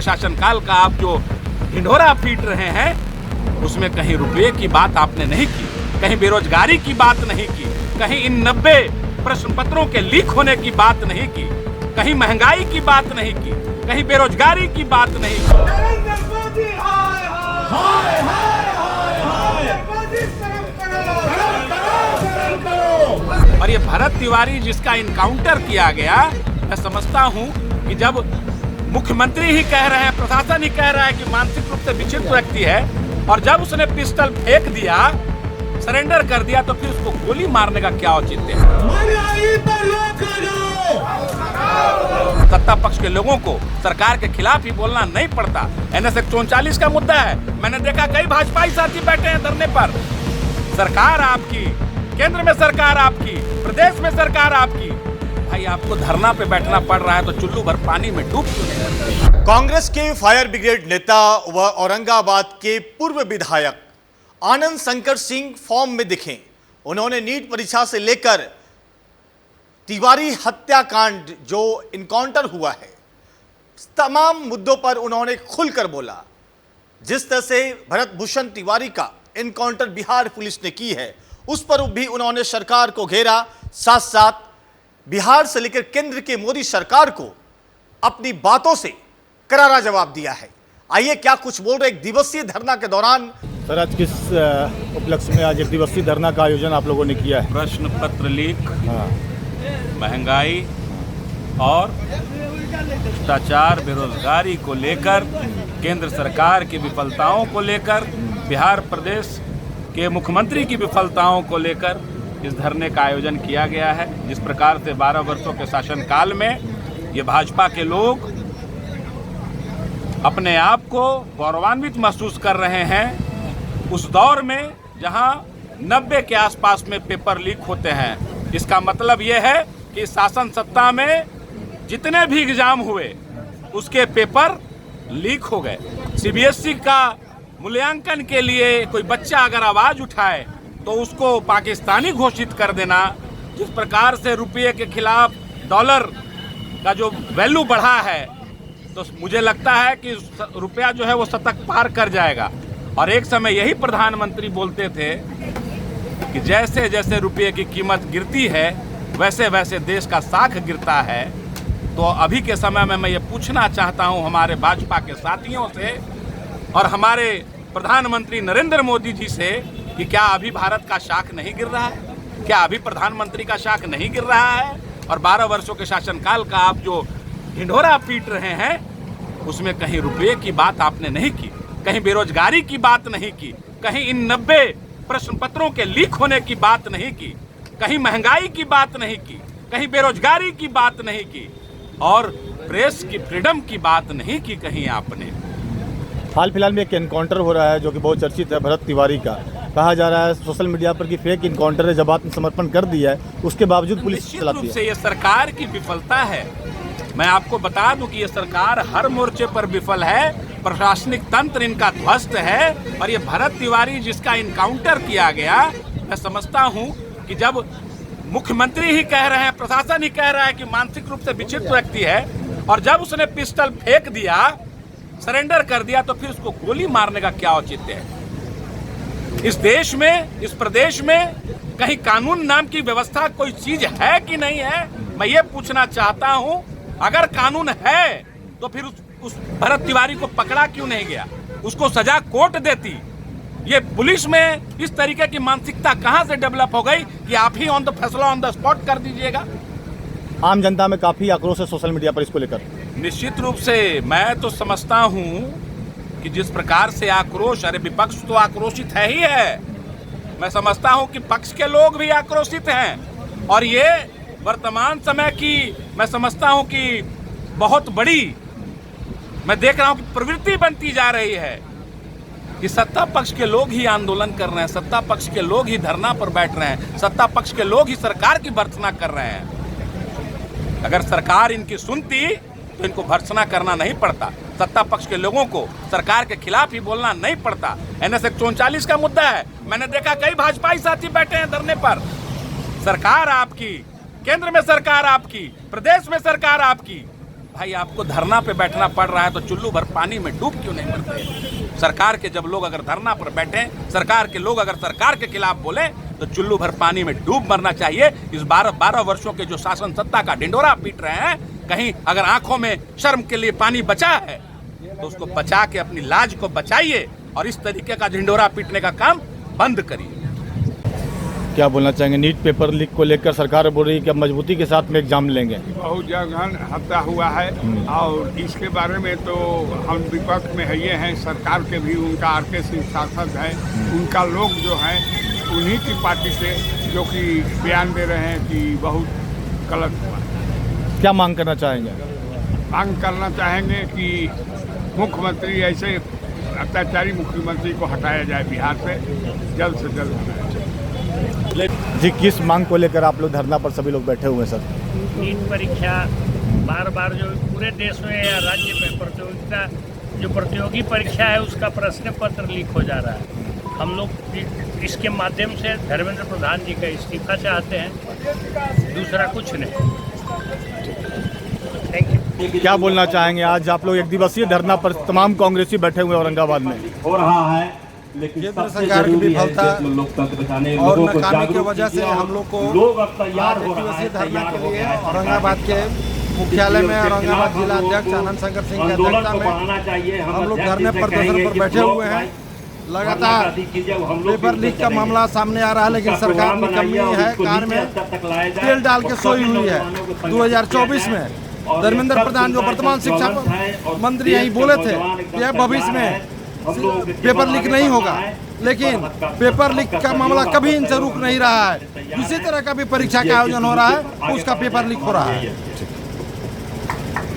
के शासनकाल का आप जो ढिंढोरा पीट रहे हैं, उसमें कहीं रुपये की बात आपने नहीं की, कहीं बेरोजगारी की बात नहीं की, कहीं इन 90 प्रश्न पत्रों के लीक होने की बात नहीं की, कहीं महंगाई की बात नहीं की, कहीं बेरोजगारी की बात नहीं की। और ये भरत तिवारी जिसका इनकाउंटर किया गया, मैं समझता हूं कि जब मुख्यमंत्री ही कह रहे हैं, प्रशासन ही कह रहा है कि मानसिक रूप से विक्षिप्त व्यक्ति है, और जब उसने पिस्टल फेंक दिया, सरेंडर कर दिया, तो फिर उसको गोली मारने का क्या औचित्य है? सत्ता पक्ष के लोगों को सरकार के खिलाफ ही बोलना नहीं पड़ता। NS 139 का मुद्दा है, मैंने देखा कई भाजपाई साथी बैठे हैं धरने पर। सरकार आपकी, केंद्र में सरकार आपकी, प्रदेश में सरकार आपकी, भाई आपको धरना पे बैठना पड़ रहा है तो चुल्लू भर पानी में डूब चुके। कांग्रेस के फायर ब्रिगेड नेता व औरंगाबाद के पूर्व विधायक आनंद शंकर सिंह फॉर्म में दिखे। उन्होंने नीट परीक्षा से लेकर तिवारी हत्याकांड जो इनकाउंटर हुआ है, तमाम मुद्दों पर उन्होंने खुलकर बोला। जिस तरह से भरत भूषण तिवारी का इनकाउंटर बिहार पुलिस ने की है, उस पर भी उन्होंने सरकार को घेरा, साथ साथ बिहार से लेकर केंद्र के मोदी सरकार को अपनी बातों से करारा जवाब दिया है। आइए क्या कुछ बोल रहे एक दिवसीय धरना के दौरान। सर, आज किस उपलक्ष्य में आज एक दिवसीय धरना का आयोजन आप लोगों ने किया है? प्रश्न पत्र लीक, महंगाई और भ्रष्टाचार, बेरोजगारी को लेकर, केंद्र सरकार की विफलताओं को लेकर, बिहार प्रदेश के मुख्यमंत्री की विफलताओं को लेकर इस धरने का आयोजन किया गया है। जिस प्रकार से 12 वर्षों के शासनकाल में ये भाजपा के लोग अपने आप को गौरवान्वित महसूस कर रहे हैं, उस दौर में जहां 90 के आसपास में पेपर लीक होते हैं, इसका मतलब ये है कि शासन सत्ता में जितने भी एग्जाम हुए उसके पेपर लीक हो गए। CBSE का मूल्यांकन के लिए कोई बच्चा अगर आवाज उठाए तो उसको पाकिस्तानी घोषित कर देना। जिस प्रकार से रुपये के खिलाफ डॉलर का जो वैल्यू बढ़ा है, तो मुझे लगता है कि रुपया जो है वो शतक पार कर जाएगा। और एक समय यही प्रधानमंत्री बोलते थे कि जैसे जैसे रुपये की कीमत गिरती है, वैसे वैसे देश का साख गिरता है। तो अभी के समय में मैं ये पूछना चाहता हूँ हमारे भाजपा के साथियों से और हमारे प्रधानमंत्री नरेंद्र मोदी जी से कि क्या अभी भारत का शाख नहीं गिर रहा है? क्या अभी प्रधानमंत्री का शाख नहीं गिर रहा है? और 12 वर्षों के शासनकाल का आप जो ढिंढोरा पीट रहे हैं, उसमें कहीं रुपये की बात आपने नहीं की, कहीं बेरोजगारी की बात नहीं की, कहीं इन 90 प्रश्न पत्रों के लीक होने की बात नहीं की, कहीं महंगाई की बात नहीं की, कहीं बेरोजगारी की बात नहीं की, और प्रेस की फ्रीडम की बात नहीं की कहीं आपने। हाल फिलहाल में एक एनकाउंटर हो रहा है जो कि बहुत चर्चित है, भरत तिवारी का। कहा जा रहा है सोशल मीडिया पर कि फेक इनकाउंटर है, जब आत्मसमर्पण कर दिया है उसके बावजूद पुलिस चलाती है। से ये सरकार की विफलता है। मैं आपको बता दूं कि ये सरकार हर मोर्चे पर विफल है, प्रशासनिक तंत्र इनका ध्वस्त है। और ये भरत तिवारी जिसका इनकाउंटर किया गया, मैं समझता हूं कि जब मुख्यमंत्री ही कह रहे हैं, प्रशासन ही कह रहा है कि मानसिक रूप से विक्षिप्त व्यक्ति है, और जब उसने पिस्टल फेंक दिया, सरेंडर कर दिया, तो फिर उसको गोली मारने का क्या औचित्य है? इस देश में, इस प्रदेश में कहीं कानून नाम की व्यवस्था कोई चीज है कि नहीं है? मैं ये पूछना चाहता हूं। अगर कानून है तो फिर उस भरत तिवारी को पकड़ा क्यों नहीं गया? उसको सजा कोर्ट देती। ये पुलिस में इस तरीके की मानसिकता कहां से डेवलप हो गई कि आप ही फैसला ऑन द स्पॉट कर दीजिएगा? आम जनता में काफी आक्रोश है सोशल मीडिया पर इसको लेकर। निश्चित रूप से मैं तो समझता हूं कि जिस प्रकार से आक्रोश, अरे विपक्ष तो आक्रोशित है ही है, मैं समझता हूं कि पक्ष के लोग भी आक्रोशित हैं। और ये वर्तमान समय की मैं समझता हूं कि बहुत बड़ी, मैं देख रहा हूं कि प्रवृत्ति बनती जा रही है कि सत्ता पक्ष के लोग ही आंदोलन कर रहे हैं, सत्ता पक्ष के लोग ही धरना पर बैठ रहे हैं, सत्ता पक्ष के लोग ही सरकार की भर्त्सना कर रहे हैं। अगर सरकार इनकी सुनती तो इनको भर्त्सना करना नहीं पड़ता, सत्ता पक्ष के लोगों को सरकार के खिलाफ ही बोलना नहीं पड़ता। NS 139 का मुद्दा है, मैंने देखा कई भाजपाई साथी बैठे हैं धरने पर। सरकार आपकी, केंद्र में सरकार आपकी, प्रदेश में सरकार आपकी, भाई आपको धरना पे बैठना पड़ रहा है तो चुल्लू भर पानी में डूब क्यों नहीं मरते? सरकार के जब लोग अगर धरना पर बैठे, सरकार के लोग अगर सरकार के खिलाफ बोले तो चुल्लू भर पानी में डूब मरना चाहिए। इस 12 वर्षों के जो शासन सत्ता का ढिंडोरा पीट रहे हैं, कहीं अगर आंखों में शर्म के लिए पानी बचा है तो उसको बचा के अपनी लाज को बचाइए और इस तरीके का ढिंडोरा पीटने का काम बंद करिए। क्या बोलना चाहेंगे? नीट पेपर लीक को लेकर सरकार बोल रही है कि अब मजबूती के साथ में एग्जाम लेंगे। बहुत जगह हत्या हुआ है और इसके बारे में तो हम विपक्ष में है हैं। सरकार के भी उनका RK सिंह सांसद है, उनका लोग जो हैं उन्हीं की पार्टी से जो कि बयान दे रहे हैं कि बहुत गलत हुआ। क्या मांग करना चाहेंगे? मांग करना चाहेंगे कि मुख्यमंत्री, ऐसे अत्याचारी मुख्यमंत्री को हटाया जाए बिहार से, जल्द से जल्द हटाया जाए। जी, किस मांग को लेकर आप लोग धरना पर सभी लोग बैठे हुए हैं सर? नीट परीक्षा बार बार जो पूरे देश में या राज्य में प्रतियोगिता जो प्रतियोगी परीक्षा है उसका प्रश्न पत्र लीक हो जा रहा है। हम लोग इसके माध्यम से धर्मेंद्र प्रधान जी का इस्तीफा चाहते हैं, दूसरा कुछ नहीं। Thank you. क्या बोलना चाहेंगे? आज आप लोग एक दिवसीय धरना पर तमाम कांग्रेसी बैठे हुए औरंगाबाद में। हो रहा है, लेकिन केंद्र सरकार की विफलता और नाकामी की वजह से हम लोग को लोग अब तैयार हो रहा है, धरना के लिए औरंगाबाद के मुख्यालय में औरंगाबाद जिला अध्यक्ष आनंद शंकर सिंह की अध्यक्षता में हम लोग धरने प्रदर्शन पर बैठे हुए हैं। लगातार पेपर लीक का मामला सामने आ रहा है, लेकिन सरकार निकम्मी है, कार में तेल डाल के सोई हुई है। 2024 में धर्मेंद्र प्रधान जो वर्तमान शिक्षा मंत्री यही बोले थे कि भविष्य में पेपर लीक नहीं होगा, लेकिन पेपर लीक का मामला कभी इनसे रुक नहीं रहा है। किसी तरह का भी परीक्षा का आयोजन हो रहा है उसका पेपर लीक हो रहा है।